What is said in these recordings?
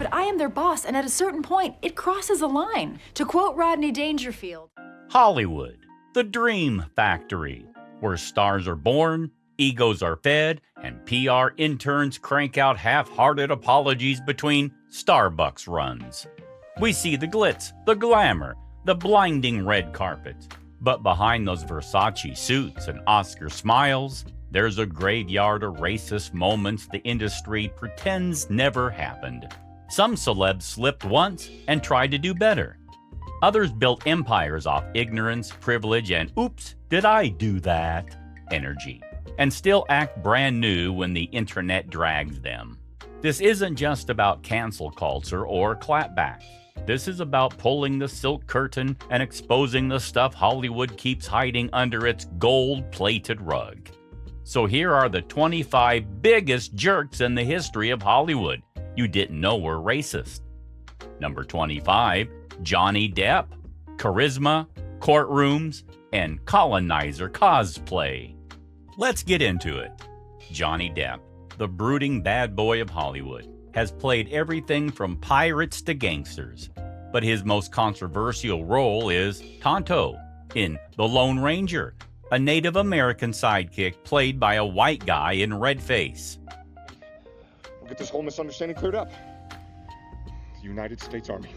but I am their boss, and at a certain point, it crosses a line. To quote Rodney Dangerfield, Hollywood, the dream factory, where stars are born, egos are fed, and PR interns crank out half-hearted apologies between Starbucks runs. We see the glitz, the glamour, the blinding red carpets. But behind those Versace suits and Oscar smiles, there's a graveyard of racist moments the industry pretends never happened. Some celebs slipped once and tried to do better. Others built empires off ignorance, privilege, and oops, did I do that energy, and still act brand new when the internet drags them. This isn't just about cancel culture or clapbacks. This is about pulling the silk curtain and exposing the stuff Hollywood keeps hiding under its gold-plated rug. So here are the 25 biggest jerks in the history of Hollywood you didn't know were racist. Number 25, Johnny Depp. Charisma, courtrooms, and colonizer cosplay. Let's get into it. Johnny Depp, the brooding bad boy of Hollywood, has played everything from pirates to gangsters, but his most controversial role is Tonto in The Lone Ranger, a Native American sidekick played by a white guy in red face. We'll get this whole misunderstanding cleared up. The United States Army.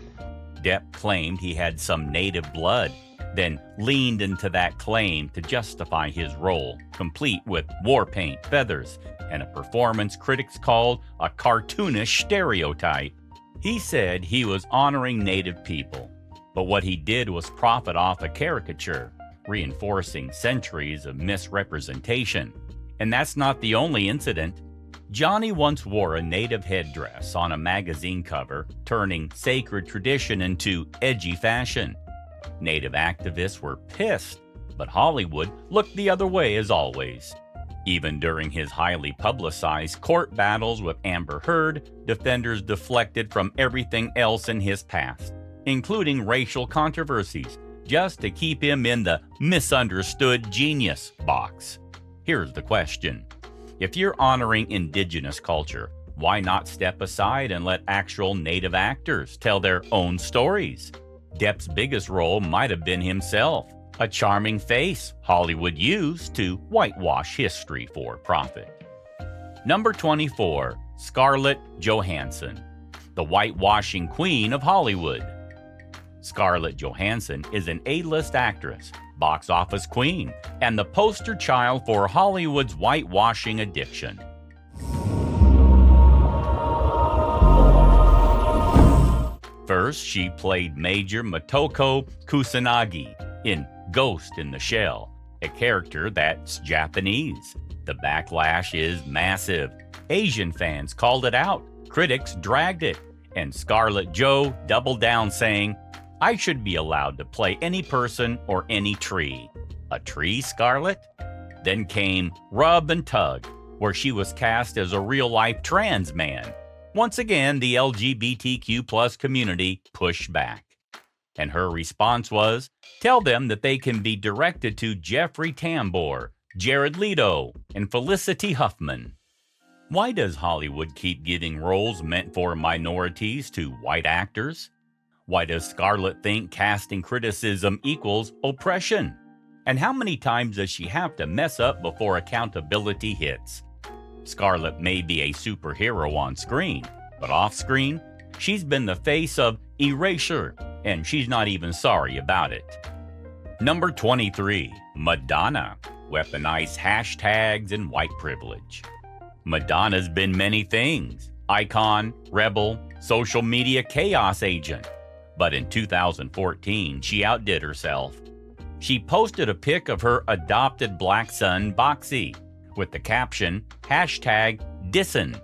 Depp claimed he had some native blood, then leaned into that claim to justify his role, complete with war paint, feathers, and a performance critics called a cartoonish stereotype. He said he was honoring Native people, but what he did was profit off a caricature, reinforcing centuries of misrepresentation. And that's not the only incident. Johnny once wore a Native headdress on a magazine cover, turning sacred tradition into edgy fashion. Native activists were pissed, but Hollywood looked the other way as always. Even during his highly publicized court battles with Amber Heard, defenders deflected from everything else in his past, including racial controversies, just to keep him in the misunderstood genius box. Here's the question. If you're honoring indigenous culture, why not step aside and let actual Native actors tell their own stories? Depp's biggest role might have been himself, a charming face Hollywood used to whitewash history for profit. Number 24, Scarlett Johansson, the whitewashing queen of Hollywood. Scarlett Johansson is an A-list actress, box office queen, and the poster child for Hollywood's whitewashing addiction. First, she played Major Motoko Kusanagi in Ghost in the Shell, a character that's Japanese. The backlash is massive. Asian fans called it out, critics dragged it, and Scarlett Jo doubled down saying, "I should be allowed to play any person or any tree." A tree, Scarlett? Then came Rub and Tug, where she was cast as a real-life trans man. Once again, the LGBTQ+ community pushed back. And her response was, tell them that they can be directed to Jeffrey Tambor, Jared Leto, and Felicity Huffman. Why does Hollywood keep giving roles meant for minorities to white actors? Why does Scarlett think casting criticism equals oppression? And how many times does she have to mess up before accountability hits? Scarlett may be a superhero on screen, but off screen, she's been the face of erasure, and she's not even sorry about it. Number 23, Madonna, weaponized hashtags and white privilege. Madonna's been many things: icon, rebel, social media chaos agent. But in 2014, she outdid herself. She posted a pic of her adopted black son, Boxy, with the caption, #Dissin'.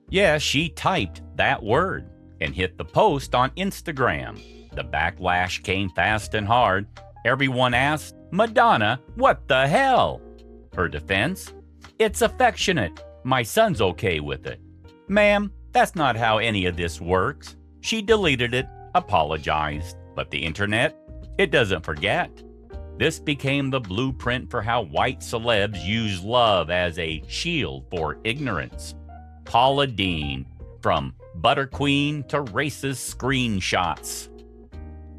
Yes, she typed that word and hit the post on Instagram. The backlash came fast and hard. Everyone asked, Madonna, what the hell? Her defense? It's affectionate. My son's okay with it. Ma'am, that's not how any of this works. She deleted it, apologized. But the internet? It doesn't forget. This became the blueprint for how white celebs use love as a shield for ignorance. Paula Deen, from butter queen to racist screenshots.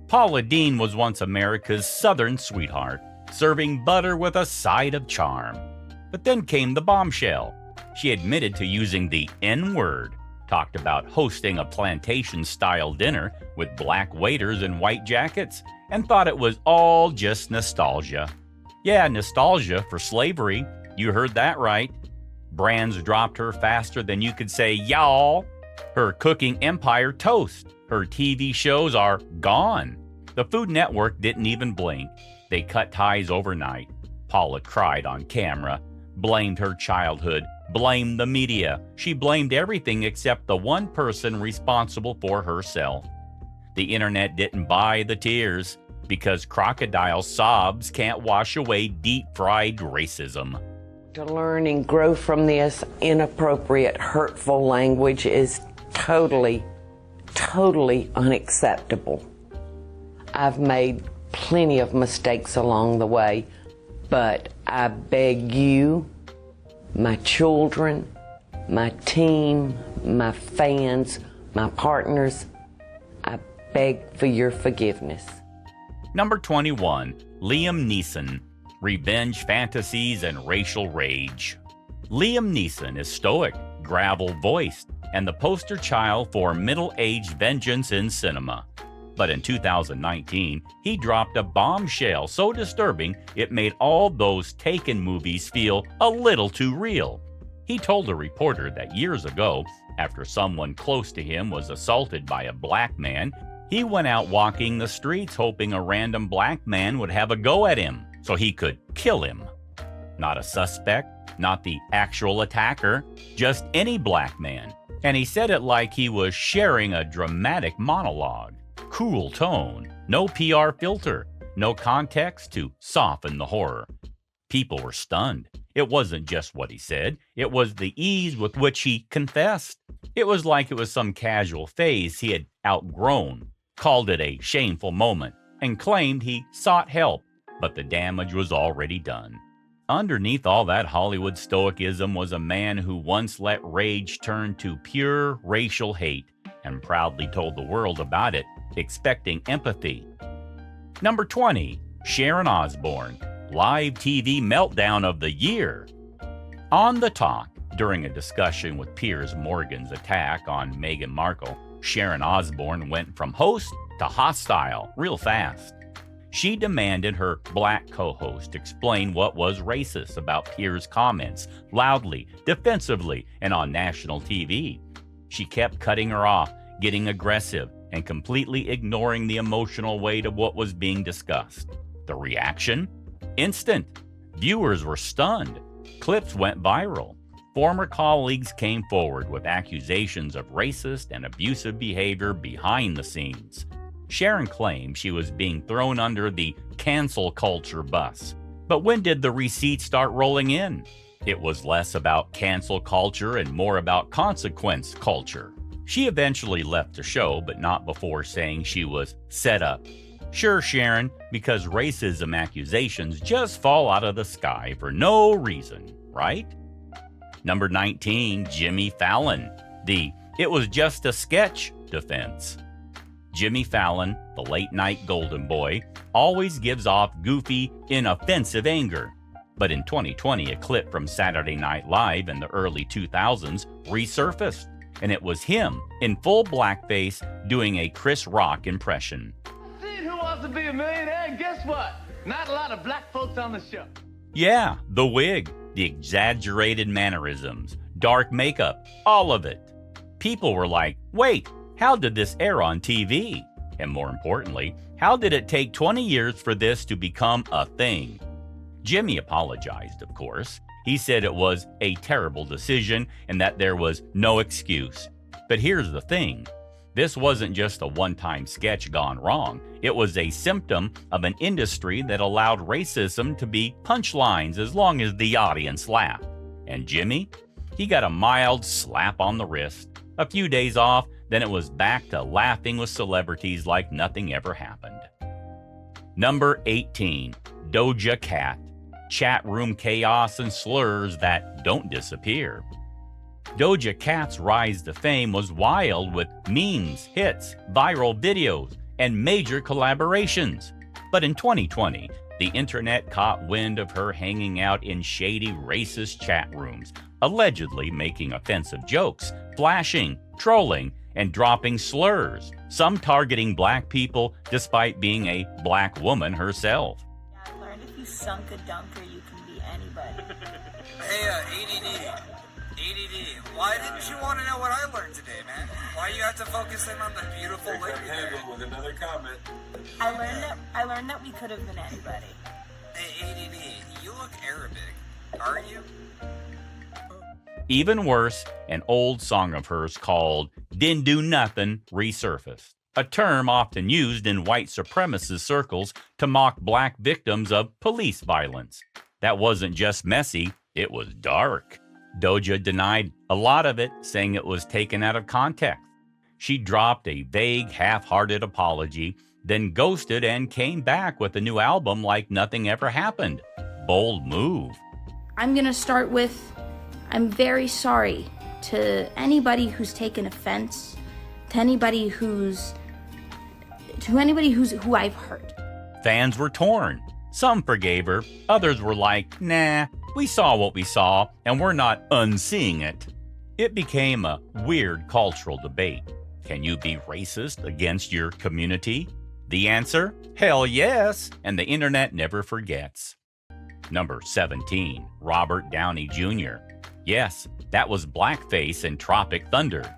Paula Deen was once America's southern sweetheart, serving butter with a side of charm. But then came the bombshell. She admitted to using the N-word, talked about hosting a plantation-style dinner with black waiters in white jackets, and thought it was all just nostalgia. Yeah, nostalgia for slavery. You heard that right. Brands dropped her faster than you could say y'all. Her cooking empire toast. Her TV shows are gone. The Food Network didn't even blink. They cut ties overnight. Paula cried on camera, blamed her childhood, blamed the media. She blamed everything except the one person responsible for herself. The internet didn't buy the tears because crocodile sobs can't wash away deep-fried racism. To learn and grow from this inappropriate, hurtful language is totally unacceptable. I've made plenty of mistakes along the way, but I beg you, my children, my team, my fans, my partners, I beg for your forgiveness. Number 21, Liam Neeson, Revenge Fantasies and Racial Rage. Liam Neeson is stoic, gravel-voiced, and the poster child for middle-aged vengeance in cinema. But in 2019, he dropped a bombshell so disturbing it made all those Taken movies feel a little too real. He told a reporter that years ago, after someone close to him was assaulted by a black man, he went out walking the streets hoping a random black man would have a go at him so he could kill him. Not a suspect, not the actual attacker, just any black man. And he said it like he was sharing a dramatic monologue. Cool tone, no PR filter, no context to soften the horror. People were stunned. It wasn't just what he said, it was the ease with which he confessed. It was like it was some casual phase he had outgrown, called it a shameful moment, and claimed he sought help, but the damage was already done. Underneath all that Hollywood stoicism was a man who once let rage turn to pure racial hate and proudly told the world about it, expecting empathy. Number 20, Sharon Osborne, live TV meltdown of the year. On the talk, during a discussion with Piers Morgan's attack on Meghan Markle, Sharon Osborne went from host to hostile real fast. She demanded her black co-host explain what was racist about Piers' comments, loudly, defensively, and on national TV. She kept cutting her off, getting aggressive, and completely ignoring the emotional weight of what was being discussed. The reaction? Instant. Viewers were stunned. Clips went viral. Former colleagues came forward with accusations of racist and abusive behavior behind the scenes. Sharon claimed she was being thrown under the cancel culture bus. But when did the receipts start rolling in? It was less about cancel culture and more about consequence culture. She eventually left the show, but not before saying she was set up. Sure, Sharon, because racism accusations just fall out of the sky for no reason, right? Number 19, Jimmy Fallon, the "it was just a sketch" defense. Jimmy Fallon, the late-night golden boy, always gives off goofy, inoffensive anger. But in 2020, a clip from Saturday Night Live in the early 2000s resurfaced, and it was him in full blackface doing a Chris Rock impression. See Who Wants to Be a Millionaire? And guess what? Not a lot of black folks on the show. Yeah, the wig, the exaggerated mannerisms, dark makeup, all of it. People were like, wait, how did this air on TV? And more importantly, how did it take 20 years for this to become a thing? Jimmy apologized, of course. He said it was a terrible decision and that there was no excuse. But here's the thing. This wasn't just a one-time sketch gone wrong. It was a symptom of an industry that allowed racism to be punchlines as long as the audience laughed. And Jimmy? He got a mild slap on the wrist. A few days off, then it was back to laughing with celebrities like nothing ever happened. Number 18, Doja Cat. Chat room chaos and slurs that don't disappear. Doja Cat's rise to fame was wild with memes, hits, viral videos, and major collaborations. But in 2020, the internet caught wind of her hanging out in shady racist chat rooms, allegedly making offensive jokes, flashing, trolling, and dropping slurs, some targeting black people despite being a black woman herself. I learned if you sunk a dunker, you can be anybody. Hey, ADD, why didn't you want to know what I learned today, man? Why you have to focus in on the beautiful lady there? With another comment. I learned that we could have been anybody. Hey, ADD, you look Arabic, are you? Even worse, an old song of hers called "Didn't Do Nothing" resurfaced, a term often used in white supremacist circles to mock black victims of police violence. That wasn't just messy, it was dark. Doja denied a lot of it, saying it was taken out of context. She dropped a vague, half-hearted apology, then ghosted and came back with a new album like nothing ever happened. Bold move. I'm gonna start with, I'm very sorry to anybody who's taken offense, to anybody who I've hurt. Fans were torn. Some forgave her, others were like, nah, we saw what we saw, and we're not unseeing it. It became a weird cultural debate. Can you be racist against your community? The answer? Hell yes, and the internet never forgets. Number 17, Robert Downey Jr. Yes, that was blackface in Tropic Thunder.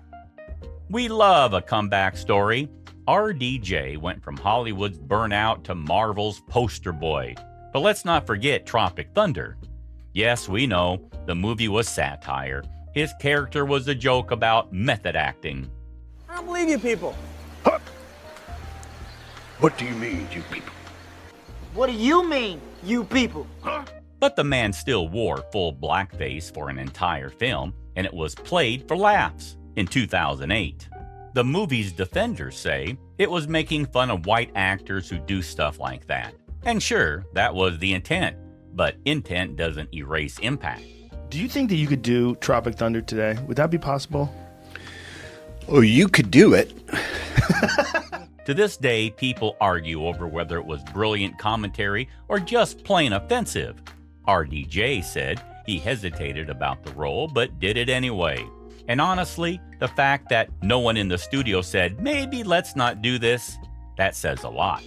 We love a comeback story. RDJ went from Hollywood's burnout to Marvel's poster boy. But let's not forget Tropic Thunder. Yes, we know, the movie was satire. His character was a joke about method acting. I don't believe you people. What do you mean, you people? What do you mean, you people? But the man still wore full blackface for an entire film, and it was played for laughs in 2008. The movie's defenders say it was making fun of white actors who do stuff like that. And sure, that was the intent, but intent doesn't erase impact. Do you think that you could do Tropic Thunder today? Would that be possible? Oh, you could do it. To this day, people argue over whether it was brilliant commentary or just plain offensive. RDJ said he hesitated about the role, but did it anyway. And honestly, the fact that no one in the studio said, maybe let's not do this, that says a lot.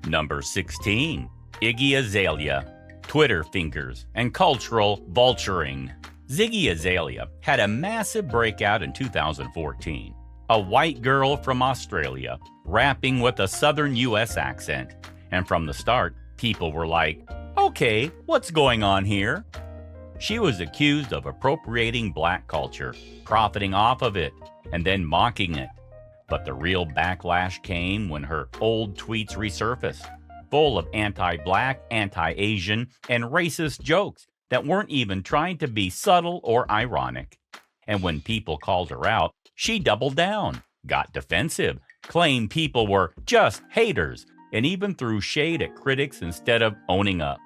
Number 16, Iggy Azalea, Twitter fingers, and cultural vulturing. Ziggy Azalea had a massive breakout in 2014. A white girl from Australia, rapping with a southern U.S. accent. And from the start, people were like, okay, what's going on here? She was accused of appropriating black culture, profiting off of it, and then mocking it. But the real backlash came when her old tweets resurfaced, full of anti-black, anti-Asian, and racist jokes that weren't even trying to be subtle or ironic. And when people called her out, she doubled down, got defensive, claimed people were just haters, and even threw shade at critics instead of owning up.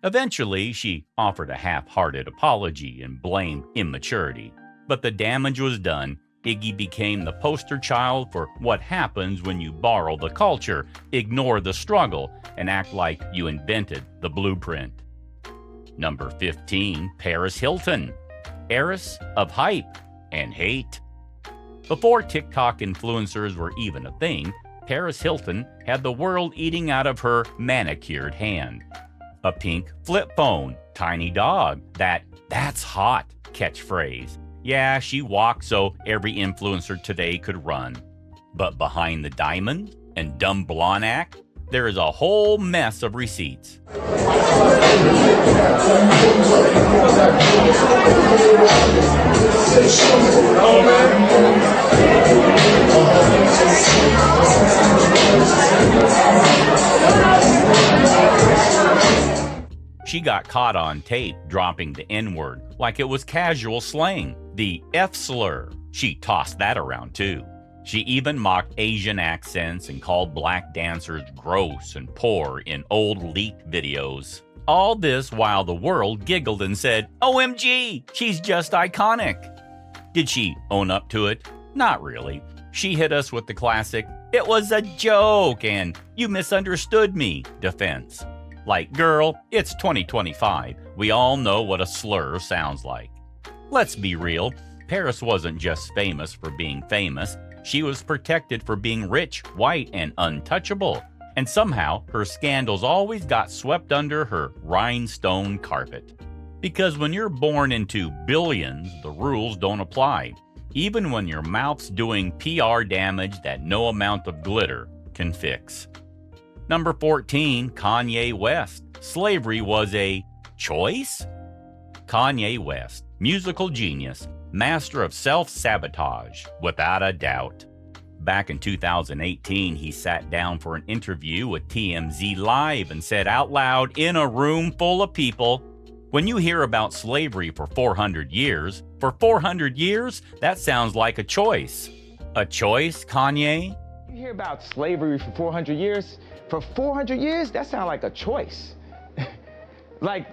Eventually, she offered a half-hearted apology and blamed immaturity. But the damage was done. Iggy became the poster child for what happens when you borrow the culture, ignore the struggle, and act like you invented the blueprint. Number 15, Paris Hilton, heiress of hype and hate. Before TikTok influencers were even a thing, Paris Hilton had the world eating out of her manicured hand. A pink flip phone, tiny dog, that's hot catchphrase. Yeah, she walked so every influencer today could run. But behind the diamond and dumb blonde act, there is a whole mess of receipts. She got caught on tape dropping the N-word like it was casual slang, the F-slur. She tossed that around too. She even mocked Asian accents and called black dancers gross and poor in old leaked videos. All this while the world giggled and said, OMG, she's just iconic. Did she own up to it? Not really. She hit us with the classic, "It was a joke," and "You misunderstood me" defense. Like, girl, it's 2025. We all know what a slur sounds like. Let's be real. Paris wasn't just famous for being famous. She was protected for being rich, white, and untouchable. And somehow, her scandals always got swept under her rhinestone carpet. Because when you're born into billions, the rules don't apply. Even when your mouth's doing PR damage that no amount of glitter can fix. Number 14, Kanye West. Slavery was a choice? Kanye West, musical genius, master of self-sabotage, without a doubt. Back in 2018, he sat down for an interview with TMZ Live and said out loud in a room full of people, "When you hear about slavery for 400 years, that sounds like a choice." A choice, Kanye? You hear about slavery for 400 years? For 400 years, that sounds like a choice. The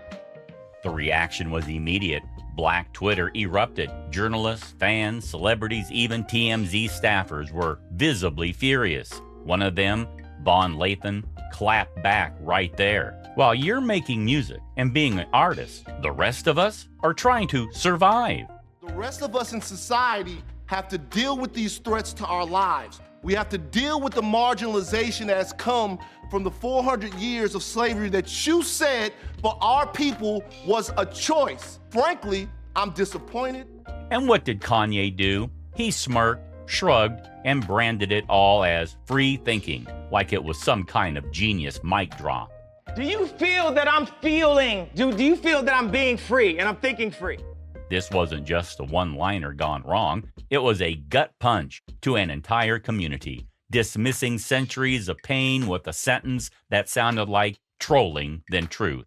reaction was immediate. Black Twitter erupted. Journalists, fans, celebrities, even TMZ staffers were visibly furious. One of them, Vaughn Lathan, clapped back right there. While you're making music and being an artist, the rest of us are trying to survive. The rest of us in society have to deal with these threats to our lives. We have to deal with the marginalization that has come from the 400 years of slavery that you said for our people was a choice. Frankly, I'm disappointed. And what did Kanye do? He smirked, shrugged, and branded it all as free thinking, like it was some kind of genius mic drop. Do you feel that I'm feeling? Do you feel that I'm being free and I'm thinking free? This wasn't just a one-liner gone wrong. It was a gut punch to an entire community, dismissing centuries of pain with a sentence that sounded like trolling than truth.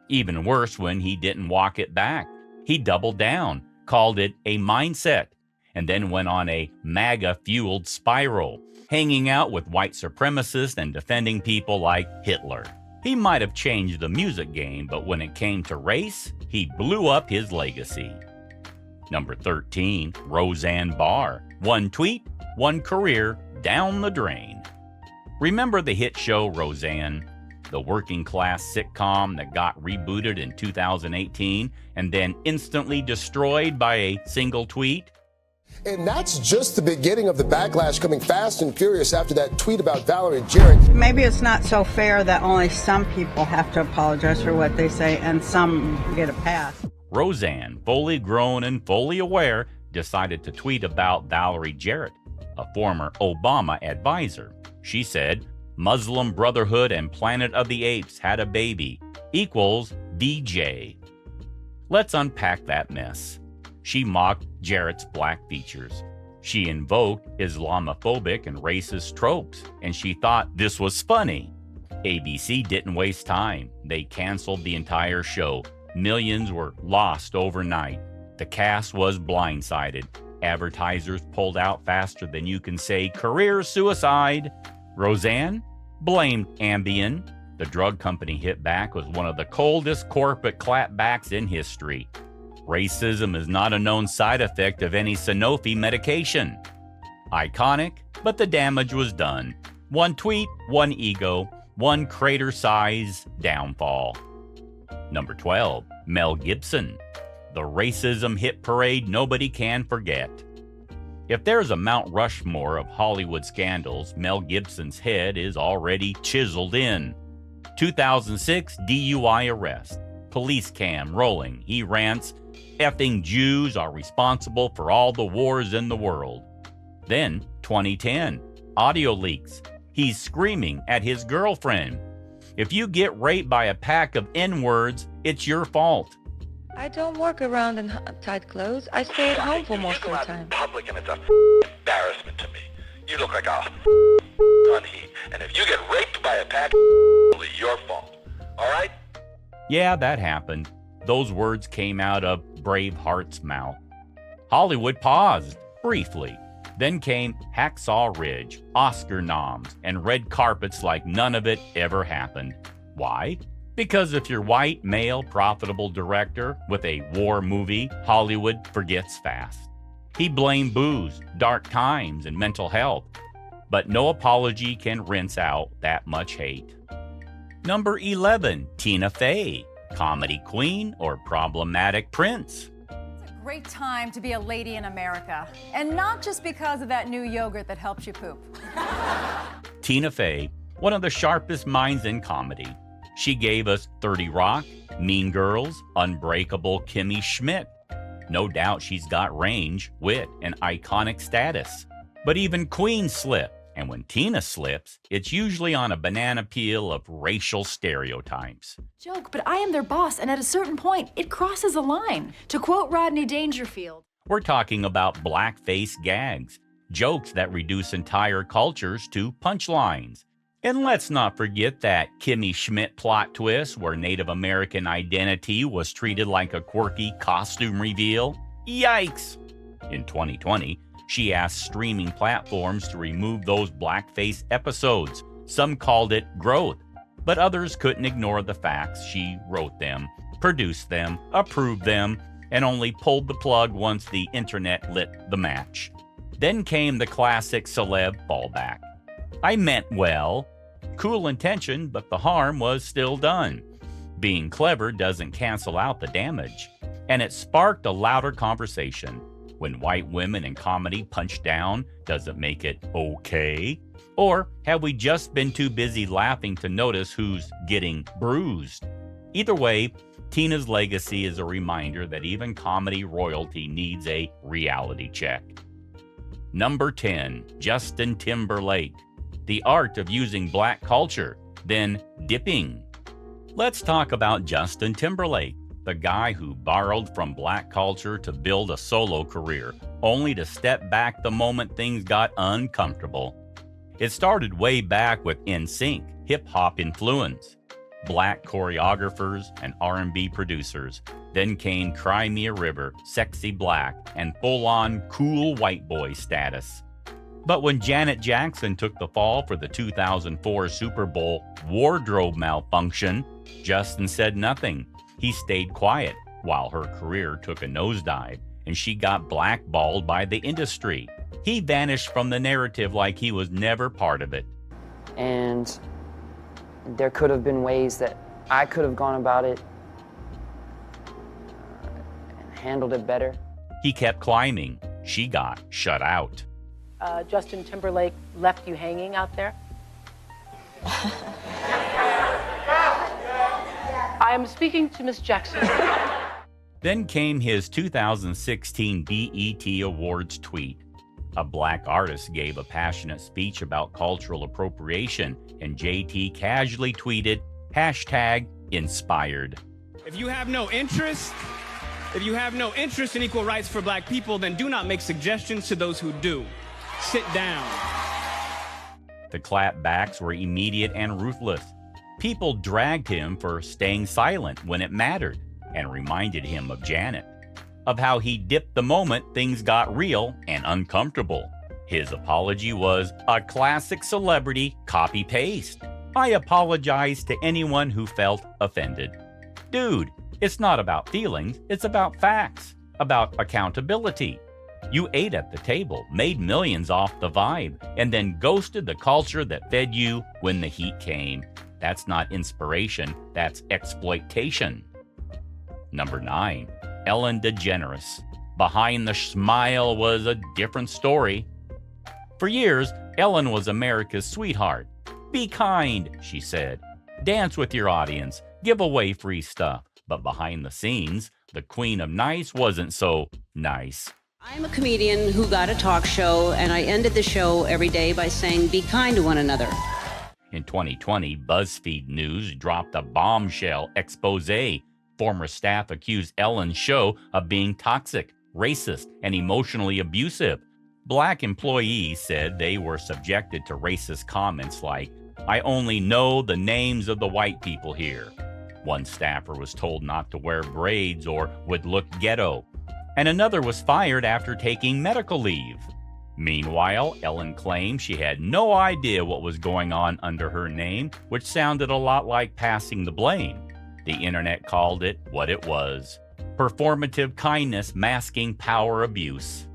Even worse when he didn't walk it back. He doubled down, called it a mindset, and then went on a MAGA-fueled spiral, hanging out with white supremacists and defending people like Hitler. He might have changed the music game, but when it came to race, he blew up his legacy. Number 13, Roseanne Barr. One tweet, one career, down the drain. Remember the hit show Roseanne? The working class sitcom that got rebooted in 2018 and then instantly destroyed by a single tweet? And that's just the beginning of the backlash coming fast and furious after that tweet about Valerie and Jarrett. Maybe it's not so fair that only some people have to apologize for what they say and some get a pass. Roseanne, fully grown and fully aware, decided to tweet about Valerie Jarrett, a former Obama advisor. She said, "Muslim Brotherhood and Planet of the Apes had a baby equals VJ." Let's unpack that mess. She mocked Jarrett's black features. She invoked Islamophobic and racist tropes, and she thought this was funny. ABC didn't waste time. They canceled the entire show. Millions were lost overnight. The cast was blindsided. Advertisers pulled out faster than you can say career suicide. Roseanne blamed Ambien. The drug company hit back with one of the coldest corporate clapbacks in history. Racism is not a known side effect of any Sanofi medication. Iconic, but the damage was done. One tweet, one ego, one crater-size downfall. Number 12, Mel Gibson. The racism hit parade nobody can forget. If there's a Mount Rushmore of Hollywood scandals, Mel Gibson's head is already chiseled in. 2006 DUI arrest. Police cam rolling. He rants, "Effing Jews are responsible for all the wars in the world." Then, 2010, audio leaks. He's screaming at his girlfriend. "If you get raped by a pack of N-words, it's your fault." I don't work around in tight clothes. I stay at home for most of the time. Public and it's a embarrassment to me. You look like a unheat. And if you get raped by a pack, it's only your fault. All right? Yeah, that happened. Those words came out of Braveheart's mouth. Hollywood paused, briefly. Then came Hacksaw Ridge, Oscar noms, and red carpets like none of it ever happened. Why? Because if you're white, male, profitable director with a war movie, Hollywood forgets fast. He blamed booze, dark times, and mental health. But no apology can rinse out that much hate. Number 11, Tina Fey, comedy queen or problematic prince? Great time to be a lady in America. And not just because of that new yogurt that helps you poop. Tina Fey, one of the sharpest minds in comedy. She gave us 30 Rock, Mean Girls, Unbreakable Kimmy Schmidt. No doubt she's got range, wit, and iconic status. But even queens slip, and when Tina slips, it's usually on a banana peel of racial stereotypes. Joke, but I am their boss, and at a certain point, it crosses a line. To quote Rodney Dangerfield, We're talking about blackface gags, jokes that reduce entire cultures to punchlines. And let's not forget that Kimmy Schmidt plot twist where Native American identity was treated like a quirky costume reveal. Yikes! In 2020, she asked streaming platforms to remove those blackface episodes. Some called it growth, but others couldn't ignore the facts. She wrote them, produced them, approved them, and only pulled the plug once the internet lit the match. Then came the classic celeb fallback. I meant well. Cool intention, but the harm was still done. Being clever doesn't cancel out the damage. And it sparked a louder conversation. When white women in comedy punch down, does it make it okay? Or have we just been too busy laughing to notice who's getting bruised? Either way, Tina's legacy is a reminder that even comedy royalty needs a reality check. Number 10, Justin Timberlake. The art of using black culture, then dipping. Let's talk about Justin Timberlake, the guy who borrowed from black culture to build a solo career, only to step back the moment things got uncomfortable. It started way back with NSYNC, hip-hop influence, black choreographers and R&B producers. Then came Cry Me a River, Sexy Black, and full-on cool white boy status. But when Janet Jackson took the fall for the 2004 Super Bowl wardrobe malfunction, Justin said nothing. He stayed quiet while her career took a nosedive and she got blackballed by the industry. He vanished from the narrative like he was never part of it. And there could have been ways that I could have gone about it and handled it better. He kept climbing. She got shut out. Justin Timberlake left you hanging out there? I am speaking to Miss Jackson. Then came his 2016 BET Awards tweet. A black artist gave a passionate speech about cultural appropriation, and JT casually tweeted, #inspired. If you have no interest in equal rights for black people, then do not make suggestions to those who do. Sit down. The clapbacks were immediate and ruthless. People dragged him for staying silent when it mattered and reminded him of Janet, of how he dipped the moment things got real and uncomfortable. His apology was a classic celebrity copy-paste. I apologize to anyone who felt offended. Dude, it's not about feelings, it's about facts, about accountability. You ate at the table, made millions off the vibe, and then ghosted the culture that fed you when the heat came. That's not inspiration, that's exploitation. Number 9, Ellen DeGeneres. Behind the smile was a different story. For years, Ellen was America's sweetheart. Be kind, she said. Dance with your audience, give away free stuff. But behind the scenes, the queen of nice wasn't so nice. I'm a comedian who got a talk show, and I ended the show every day by saying, be kind to one another. In 2020, BuzzFeed News dropped a bombshell expose. Former staff accused Ellen's show of being toxic, racist, and emotionally abusive. Black employees said they were subjected to racist comments like, I only know the names of the white people here. One staffer was told not to wear braids or would look ghetto, and another was fired after taking medical leave. Meanwhile, Ellen claimed she had no idea what was going on under her name, which sounded a lot like passing the blame. The internet called it what it was: performative kindness masking power abuse.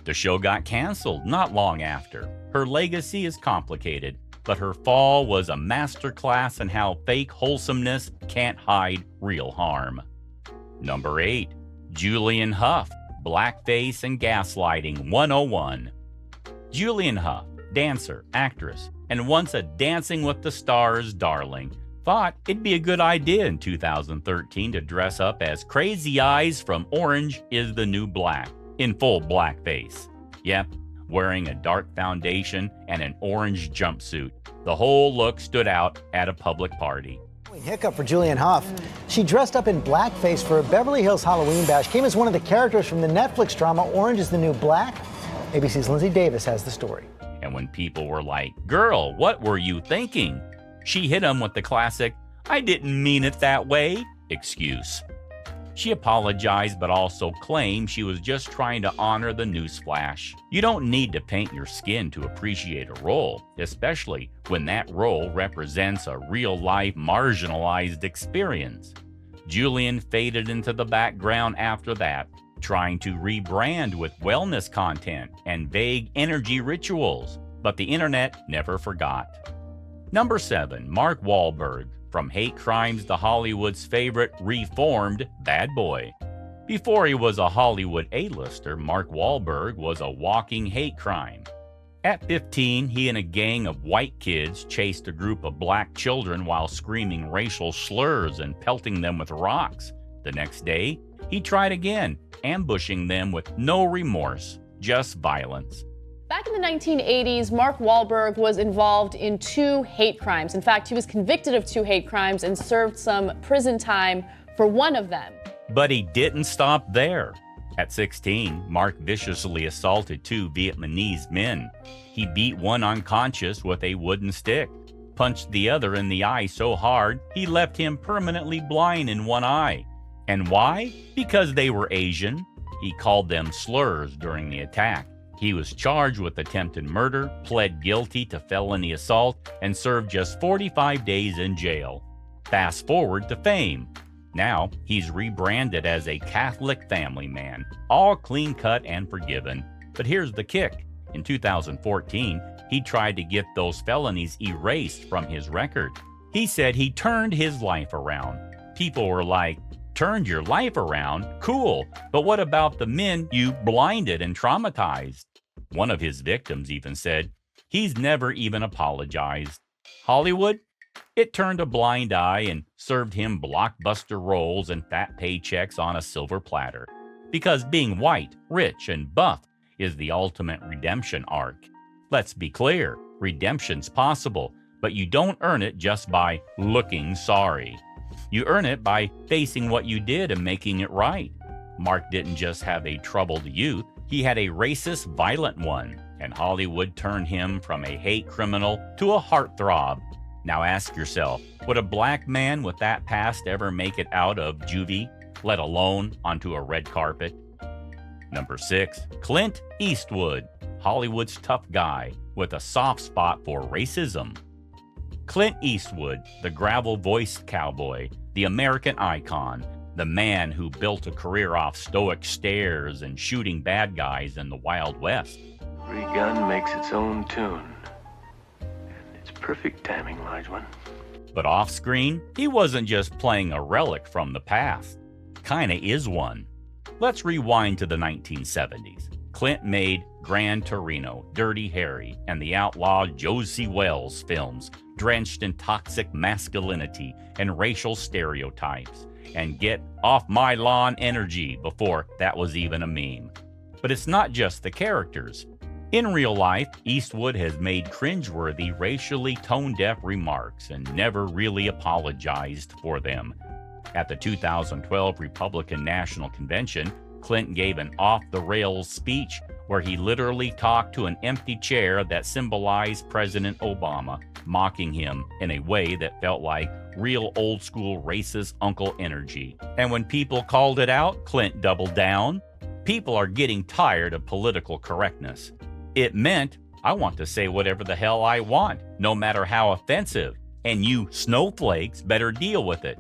The show got canceled not long after. Her legacy is complicated, but her fall was a masterclass in how fake wholesomeness can't hide real harm. Number 8. Julianne Hough, Blackface and Gaslighting 101. Julianne Hough, dancer, actress, and once a Dancing with the Stars darling, thought it'd be a good idea in 2013 to dress up as Crazy Eyes from Orange is the New Black in full blackface. Yep, wearing a dark foundation and an orange jumpsuit. The whole look stood out at a public party. Hiccup for Julianne Hough. She dressed up in blackface for a Beverly Hills Halloween bash, came as one of the characters from the Netflix drama Orange is the New Black. ABC's Lindsay Davis has the story. And when people were like, "Girl, what were you thinking?" she hit them with the classic, "I didn't mean it that way" excuse. She apologized, but also claimed she was just trying to honor the newsflash. You don't need to paint your skin to appreciate a role, especially when that role represents a real-life marginalized experience. Julianne faded into the background after that, trying to rebrand with wellness content and vague energy rituals, but the internet never forgot. Number 7. Mark Wahlberg, from hate crimes to Hollywood's favorite reformed bad boy. Before he was a Hollywood A-lister, Mark Wahlberg was a walking hate crime. At 15, he and a gang of white kids chased a group of black children while screaming racial slurs and pelting them with rocks. The next day, he tried again, ambushing them with no remorse, just violence. Back in the 1980s, Mark Wahlberg was involved in 2 hate crimes. In fact, he was convicted of 2 hate crimes and served some prison time for one of them. But he didn't stop there. At 16, Mark viciously assaulted 2 Vietnamese men. He beat one unconscious with a wooden stick, punched the other in the eye so hard he left him permanently blind in one eye. And why? Because they were Asian. He called them slurs during the attack. He was charged with attempted murder, pled guilty to felony assault, and served just 45 days in jail. Fast forward to fame. Now, he's rebranded as a Catholic family man, all clean-cut and forgiven. But here's the kick. In 2014, he tried to get those felonies erased from his record. He said he turned his life around. People were like, "Turned your life around? Cool, but what about the men you blinded and traumatized?" One of his victims even said, "He's never even apologized." Hollywood? It turned a blind eye and served him blockbuster roles and fat paychecks on a silver platter. Because being white, rich, and buff is the ultimate redemption arc. Let's be clear, redemption's possible, but you don't earn it just by looking sorry. You earn it by facing what you did and making it right. Mark didn't just have a troubled youth, he had a racist, violent one, and Hollywood turned him from a hate criminal to a heartthrob. Now ask yourself, would a black man with that past ever make it out of juvie, let alone onto a red carpet? Number 6, Clint Eastwood, Hollywood's tough guy with a soft spot for racism. Clint Eastwood, the gravel-voiced cowboy, the American icon, the man who built a career off stoic stares and shooting bad guys in the Wild West. Every gun makes its own tune. And it's perfect timing, large one. But off-screen, he wasn't just playing a relic from the past. Kinda is one. Let's rewind to the 1970s. Clint made Gran Torino, Dirty Harry, and the outlaw Josie Wells films, drenched in toxic masculinity and racial stereotypes, and get off my lawn energy before that was even a meme. But it's not just the characters. In real life, Eastwood has made cringeworthy, racially tone-deaf remarks and never really apologized for them. At the 2012 Republican National Convention, Clint gave an off-the-rails speech where he literally talked to an empty chair that symbolized President Obama, mocking him in a way that felt like real old-school racist uncle energy. And when people called it out, Clint doubled down. People are getting tired of political correctness. It meant, I want to say whatever the hell I want, no matter how offensive, and you snowflakes better deal with it.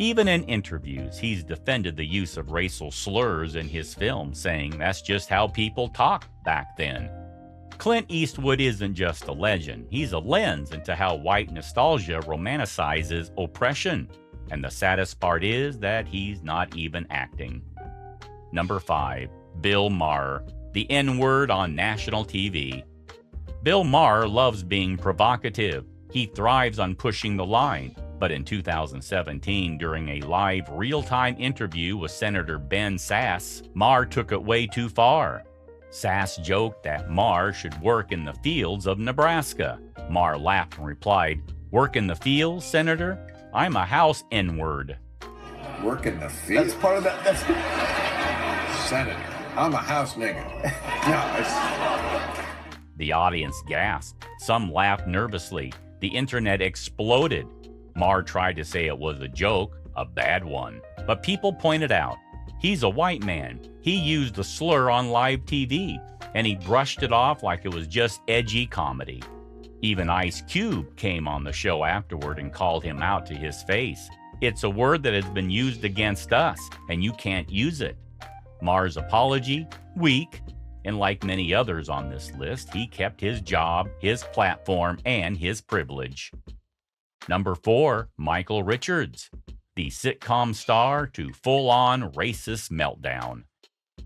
Even in interviews, he's defended the use of racial slurs in his films, saying that's just how people talked back then. Clint Eastwood isn't just a legend, he's a lens into how white nostalgia romanticizes oppression. And the saddest part is that he's not even acting. Number 5, Bill Maher, the N-word on national TV. Bill Maher loves being provocative. He thrives on pushing the line. But in 2017, during a live real-time interview with Senator Ben Sasse, Maher took it way too far. Sasse joked that Maher should work in the fields of Nebraska. Maher laughed and replied, "Work in the fields, Senator? I'm a house N-word." Work in the field? That's part of that. That's Senator. I'm a house nigga. No, The audience gasped. Some laughed nervously. The internet exploded. Maher tried to say it was a joke, a bad one. But people pointed out, he's a white man. He used the slur on live TV, and he brushed it off like it was just edgy comedy. Even Ice Cube came on the show afterward and called him out to his face. It's a word that has been used against us, and you can't use it. Maher's apology? Weak. And like many others on this list, he kept his job, his platform, and his privilege. Number 4, Michael Richards, the sitcom star to full-on racist meltdown.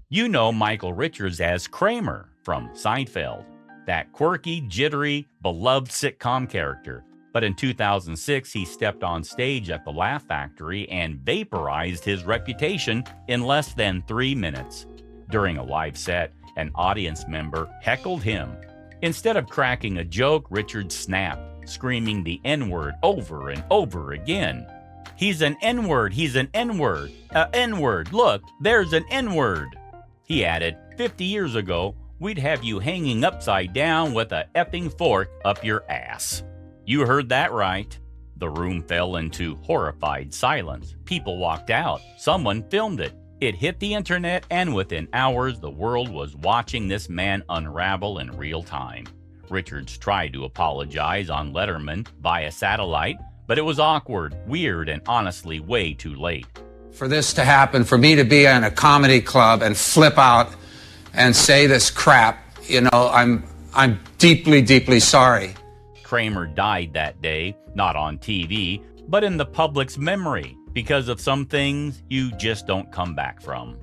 You know Michael Richards as Kramer from Seinfeld, that quirky, jittery, beloved sitcom character. But in 2006, he stepped on stage at the Laugh Factory and vaporized his reputation in less than 3 minutes. During a live set, an audience member heckled him. Instead of cracking a joke, Richards snapped, screaming the N-word over and over again. "He's an N-word, he's an N-word, a N-word, look, there's an N-word." He added, 50 years ago, we'd have you hanging upside down with a effing fork up your ass. You heard that right. The room fell into horrified silence. People walked out. Someone filmed it. It hit the internet, and within hours, the world was watching this man unravel in real time. Richards tried to apologize on Letterman via satellite, but it was awkward, weird, and honestly way too late. For this to happen, for me to be in a comedy club and flip out and say this crap, you know, I'm deeply, deeply sorry. Kramer died that day, not on TV, but in the public's memory, because of some things you just don't come back from.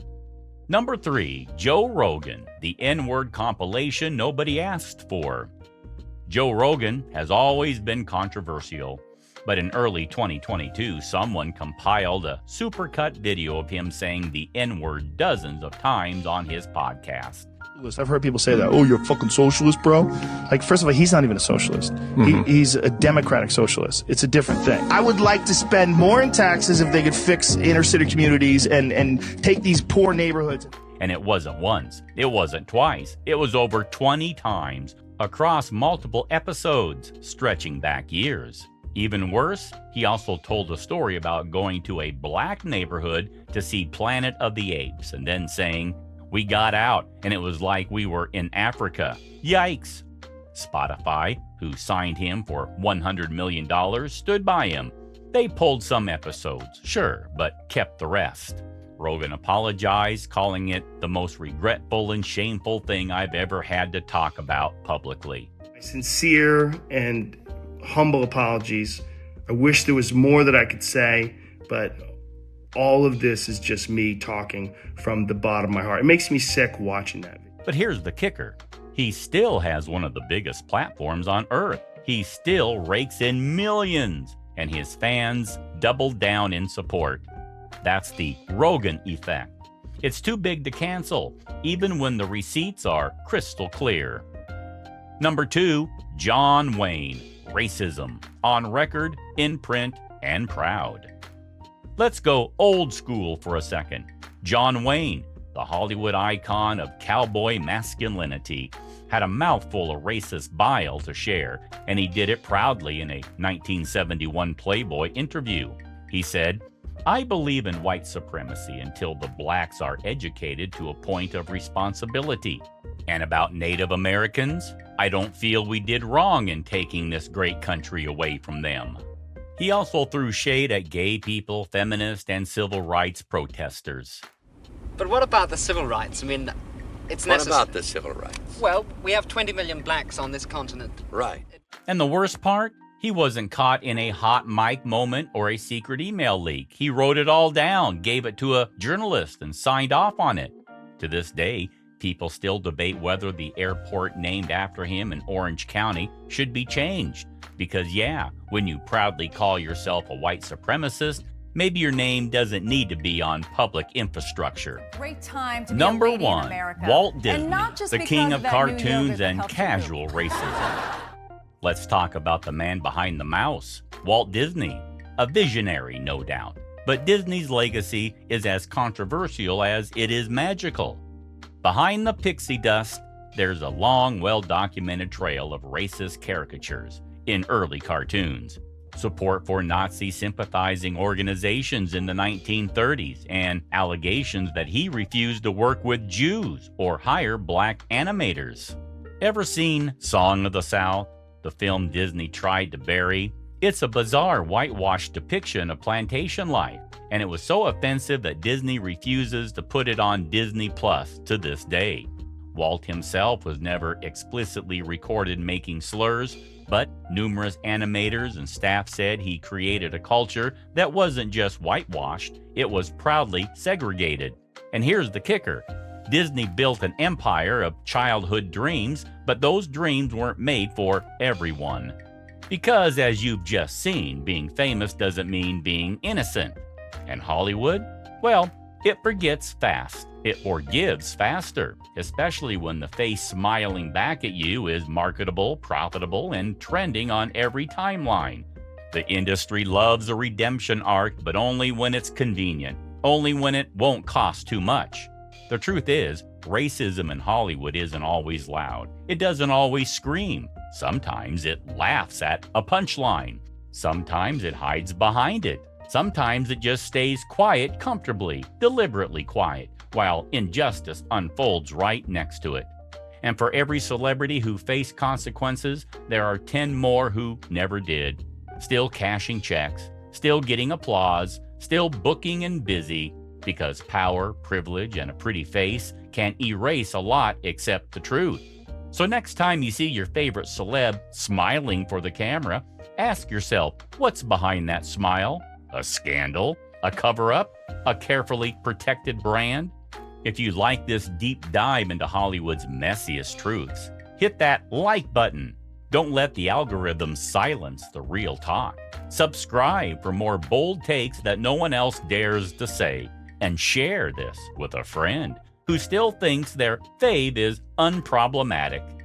Number 3, Joe Rogan, the N-word compilation nobody asked for. Joe Rogan has always been controversial, but in early 2022, someone compiled a supercut video of him saying the N-word dozens of times on his podcast. I've heard people say that, oh, you're a fucking socialist, bro. Like, first of all, he's not even a socialist. He's a democratic socialist. It's a different thing. I would like to spend more in taxes if they could fix inner city communities and take these poor neighborhoods. And it wasn't once. It wasn't twice. It was over 20 times across multiple episodes, stretching back years. Even worse, he also told a story about going to a black neighborhood to see Planet of the Apes and then saying, "We got out, and it was like we were in Africa. Yikes." Spotify, who signed him for $100 million, stood by him. They pulled some episodes, sure, but kept the rest. Rogan apologized, calling it the most regretful and shameful thing I've ever had to talk about publicly. Sincere and humble apologies. I wish there was more that I could say, but all of this is just me talking from the bottom of my heart. It makes me sick watching that. But here's the kicker. He still has one of the biggest platforms on earth. He still rakes in millions, and his fans double down in support. That's the Rogan effect. It's too big to cancel, even when the receipts are crystal clear. Number 2, John Wayne. Racism. On record, in print, and proud. Let's go old school for a second. John Wayne, the Hollywood icon of cowboy masculinity, had a mouthful of racist bile to share, and he did it proudly in a 1971 Playboy interview. He said, "I believe in white supremacy until the blacks are educated to a point of responsibility. And about Native Americans, I don't feel we did wrong in taking this great country away from them." He also threw shade at gay people, feminists, and civil rights protesters. But what about the civil rights? I mean, it's What necessary. about the civil rights? Well, we have 20 million blacks on this continent. Right. And the worst part? He wasn't caught in a hot mic moment or a secret email leak. He wrote it all down, gave it to a journalist, and signed off on it. To this day, people still debate whether the airport named after him in Orange County should be changed. Because yeah, when you proudly call yourself a white supremacist, maybe your name doesn't need to be on public infrastructure. Great time to be Number a lady one, in America. Walt And Disney, not just the because king of that new yogurt cartoons that and helps you casual racism. Let's talk about the man behind the mouse, Walt Disney. A visionary, no doubt. But Disney's legacy is as controversial as it is magical. Behind the pixie dust, there's a long, well-documented trail of racist caricatures in early cartoons, support for Nazi-sympathizing organizations in the 1930s, and allegations that he refused to work with Jews or hire black animators. Ever seen Song of the South, the film Disney tried to bury? It's a bizarre whitewashed depiction of plantation life, and it was so offensive that Disney refuses to put it on Disney Plus to this day. Walt himself was never explicitly recorded making slurs, but numerous animators and staff said he created a culture that wasn't just whitewashed, it was proudly segregated. And here's the kicker. Disney built an empire of childhood dreams, but those dreams weren't made for everyone. Because, as you've just seen, being famous doesn't mean being innocent. And Hollywood? Well, it forgets fast. It forgives faster, especially when the face smiling back at you is marketable, profitable, and trending on every timeline. The industry loves a redemption arc, but only when it's convenient, only when it won't cost too much. The truth is, racism in Hollywood isn't always loud. It doesn't always scream. Sometimes it laughs at a punchline. Sometimes it hides behind it. Sometimes it just stays quiet comfortably, deliberately quiet, while injustice unfolds right next to it. And for every celebrity who faced consequences, there are 10 more who never did. Still cashing checks, still getting applause, still booking and busy, because power, privilege, and a pretty face can't erase a lot except the truth. So next time you see your favorite celeb smiling for the camera, ask yourself, what's behind that smile? A scandal? A cover-up? A carefully protected brand? If you like this deep dive into Hollywood's messiest truths, hit that like button. Don't let the algorithm silence the real talk. Subscribe for more bold takes that no one else dares to say. And share this with a friend who still thinks their fave is unproblematic.